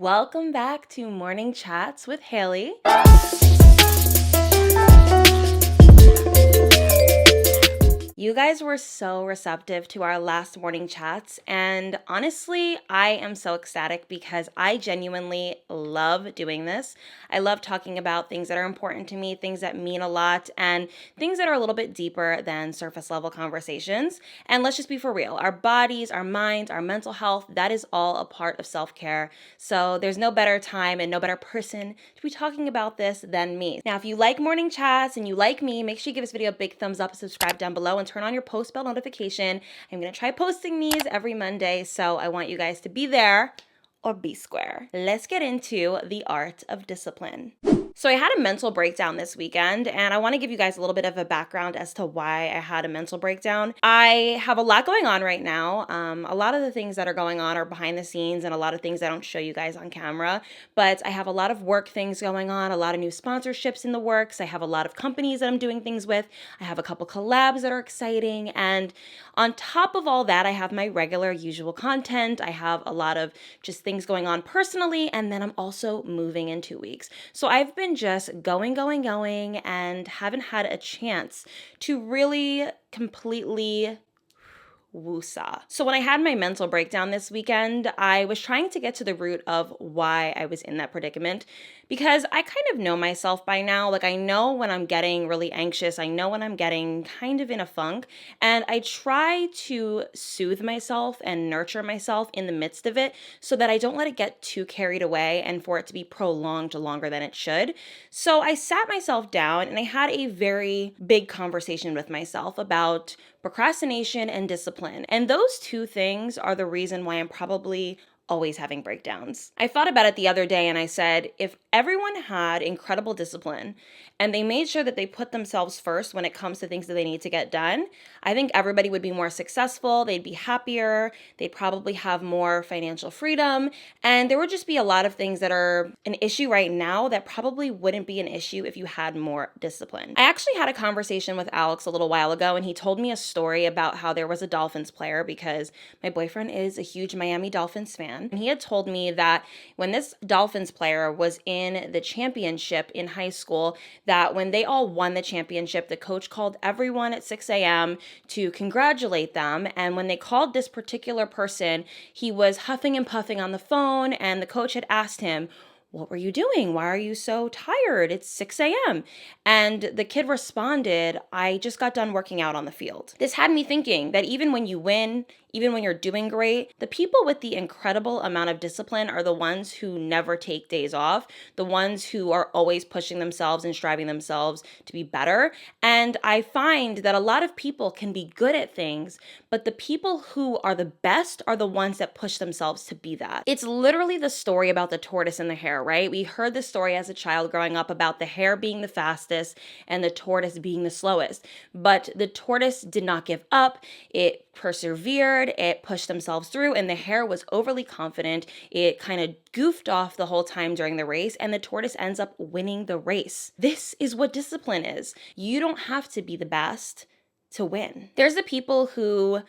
Welcome back to Morning Chats with Haley. You guys were so receptive to our last morning chats, and honestly, I am so ecstatic because I genuinely love doing this. I love talking about things that are important to me, things that mean a lot, and things that are a little bit deeper than surface level conversations. And let's just be for real, our bodies, our minds, our mental health, that is all a part of self-care. So there's no better time and no better person to be talking about this than me. Now, if you like morning chats and you like me, make sure you give this video a big thumbs up and subscribe down below and turn on your post bell notification. I'm going to try posting these every Monday, so I want you guys to be there or be square. Let's get into the art of discipline. So I had a mental breakdown this weekend, and I want to give you guys a little bit of a background as to why I had a mental breakdown. I have a lot going on right now. A lot of the things that are going on are behind the scenes and a lot of things I don't show you guys on camera, but I have a lot of work things going on, a lot of new sponsorships in the works. I have a lot of companies that I'm doing things with. I have a couple collabs that are exciting, and on top of all that, I have my regular usual content. I have a lot of just things going on personally, and then I'm also moving in 2 weeks. So I've been just going, and haven't had a chance to really completely woosah. So when I had my mental breakdown this weekend, I was trying to get to the root of why I was in that predicament, because I kind of know myself by now. Like, I know when I'm getting really anxious, I know when I'm getting kind of in a funk, and I try to soothe myself and nurture myself in the midst of it so that I don't let it get too carried away and for it to be prolonged longer than it should. So I sat myself down and I had a very big conversation with myself about procrastination and discipline. And those two things are the reason why I'm probably always having breakdowns. I thought about it the other day and I said, if everyone had incredible discipline and they made sure that they put themselves first when it comes to things that they need to get done, I think everybody would be more successful, they'd be happier, they'd probably have more financial freedom, and there would just be a lot of things that are an issue right now that probably wouldn't be an issue if you had more discipline. I actually had a conversation with Alex a little while ago, and he told me a story about how there was a Dolphins player, because my boyfriend is a huge Miami Dolphins fan, and he had told me that when this Dolphins player was in the championship in high school, that when they all won the championship, the coach called everyone at 6 a.m. to congratulate them. And when they called this particular person, he was huffing and puffing on the phone, and the coach had asked him, "What were you doing? Why are you so tired? It's 6 a.m. And the kid responded, "I just got done working out on the field." This had me thinking that even when you win, even when you're doing great, the people with the incredible amount of discipline are the ones who never take days off, the ones who are always pushing themselves and striving themselves to be better. And I find that a lot of people can be good at things, but the people who are the best are the ones that push themselves to be that. It's literally the story about the tortoise and the hare, right? We heard the story as a child growing up about the hare being the fastest and the tortoise being the slowest. But the tortoise did not give up. It persevered, it pushed themselves through, and the hare was overly confident. It kind of goofed off the whole time during the race, and the tortoise ends up winning the race. This is what discipline is. You don't have to be the best to win. There's the people who,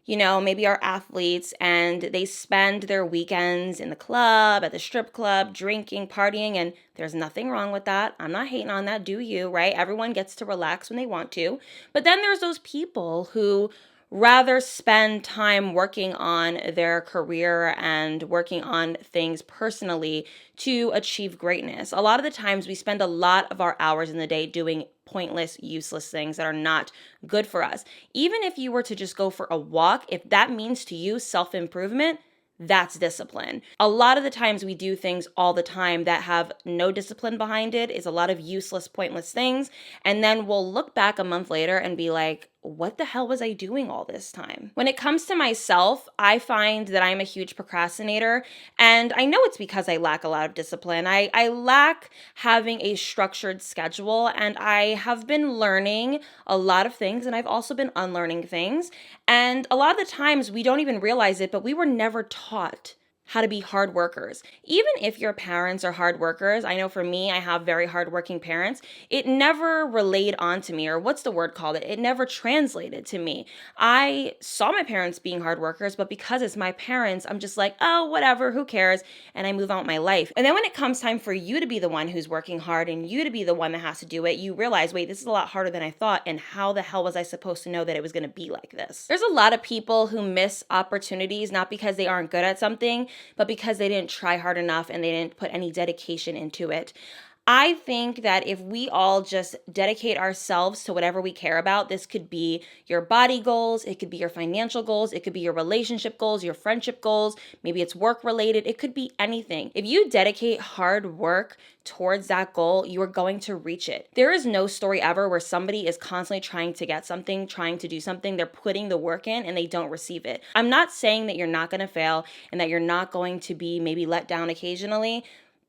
maybe are athletes and they spend their weekends in the club, at the strip club, drinking, partying, and there's nothing wrong with that. I'm not hating on that. Do you, right? Everyone gets to relax when they want to. But then there's those people who rather spend time working on their career and working on things personally to achieve greatness. A lot of the times we spend a lot of our hours in the day doing pointless, useless things that are not good for us. Even if you were to just go for a walk, if that means to you self-improvement, that's discipline. A lot of the times we do things all the time that have no discipline behind it. It's a lot of useless, pointless things. And then we'll look back a month later and be like, what the hell was I doing all this time? When it comes to myself, I find that I'm a huge procrastinator, and I know it's because I lack a lot of discipline. I lack having a structured schedule, and I have been learning a lot of things, and I've also been unlearning things. And a lot of the times we don't even realize it, but we were never taught how to be hard workers. Even if your parents are hard workers, I know for me, I have very hardworking parents, it never relayed onto me, or what's the word called it? It never translated to me. I saw my parents being hard workers, but because it's my parents, I'm just like, oh, whatever, who cares? And I move on with my life. And then when it comes time for you to be the one who's working hard and you to be the one that has to do it, you realize, wait, this is a lot harder than I thought. And how the hell was I supposed to know that it was going to be like this? There's a lot of people who miss opportunities, not because they aren't good at something, but because they didn't try hard enough and they didn't put any dedication into it. I think that if we all just dedicate ourselves to whatever we care about, this could be your body goals, it could be your financial goals, it could be your relationship goals, your friendship goals, maybe it's work related, it could be anything. If you dedicate hard work towards that goal, you are going to reach it. There is no story ever where somebody is constantly trying to get something, trying to do something, they're putting the work in and they don't receive it. I'm not saying that you're not going to fail and that you're not going to be maybe let down occasionally,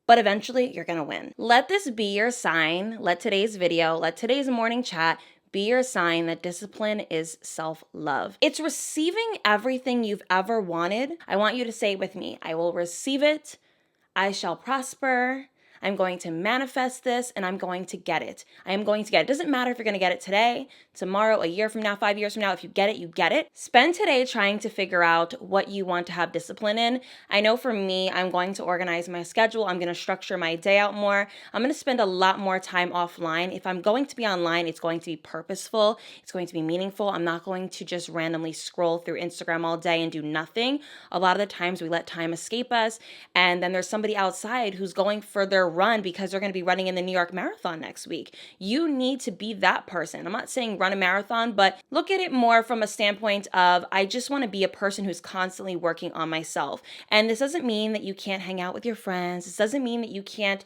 but eventually you're gonna win. Let this be your sign. Let today's video, let today's morning chat be your sign that discipline is self-love. It's receiving everything you've ever wanted. I want you to say it with me. I will receive it. I shall prosper. I'm going to manifest this and I'm going to get it. I am going to get it. It doesn't matter if you're going to get it today, tomorrow, a year from now, 5 years from now. If you get it, you get it. Spend today trying to figure out what you want to have discipline in. I know for me, I'm going to organize my schedule. I'm going to structure my day out more. I'm going to spend a lot more time offline. If I'm going to be online, it's going to be purposeful. It's going to be meaningful. I'm not going to just randomly scroll through Instagram all day and do nothing. A lot of the times we let time escape us. And then there's somebody outside who's going for their run because they're going to be running in the New York Marathon next week. You need to be that person. I'm not saying run a marathon, but look at it more from a standpoint of I just want to be a person who's constantly working on myself. And this doesn't mean that you can't hang out with your friends. This doesn't mean that you can't,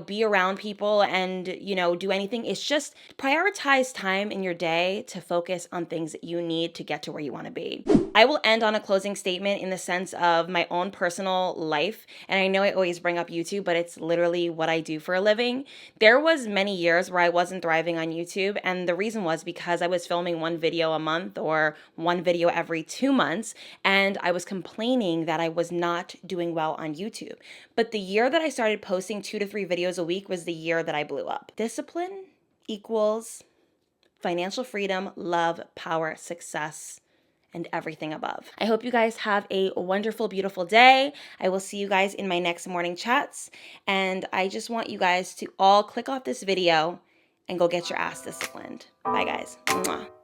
be around people and, do anything. It's just prioritize time in your day to focus on things that you need to get to where you want to be. I will end on a closing statement in the sense of my own personal life. And I know I always bring up YouTube, but it's literally what I do for a living. There was many years where I wasn't thriving on YouTube. And the reason was because I was filming one video a month or one video every 2 months. And I was complaining that I was not doing well on YouTube. But the year that I started posting 2 to 3 videos a week was the year that I blew up. Discipline equals financial freedom, love, power, success, and everything above. I hope you guys have a wonderful, beautiful day. I will see you guys in my next morning chats. And I just want you guys to all click off this video and go get your ass disciplined. Bye, guys. Mwah.